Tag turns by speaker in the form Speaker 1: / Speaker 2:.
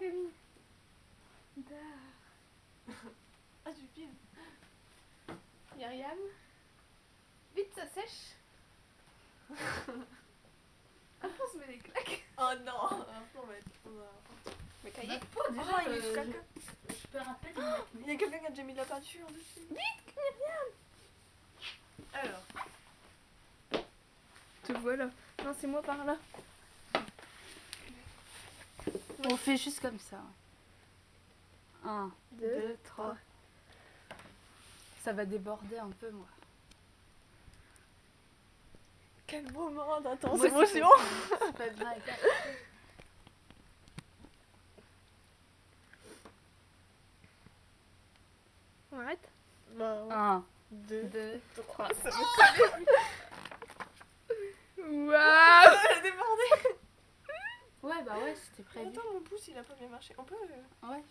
Speaker 1: Camille.
Speaker 2: Ah, tu filmes.
Speaker 1: Myriam. Vite, ça sèche. Après, on se met des claques.
Speaker 2: Oh non. Après, on va être...
Speaker 1: Mais cahier.
Speaker 2: Oh, il est caca.
Speaker 3: Je peux rappeler
Speaker 2: Il y a quelqu'un qui a déjà mis de la peinture en dessus. Alors.
Speaker 1: Te voilà. Non, c'est moi par là.
Speaker 3: On fait juste comme ça. 1,
Speaker 1: 2,
Speaker 3: 2, 3. Ça va déborder un peu, moi.
Speaker 2: Quel moment d'intense
Speaker 3: Moi,
Speaker 2: émotion.
Speaker 3: C'est pas bien avec la...
Speaker 1: On arrête.
Speaker 3: 1,
Speaker 2: 2,
Speaker 3: 2, 3.
Speaker 1: Waouh.
Speaker 2: Elle a débordé.
Speaker 3: Ouais, bah ouais, c'était prévu.
Speaker 2: Attends, mon pouce il a pas bien marché. On peut.
Speaker 3: Ouais.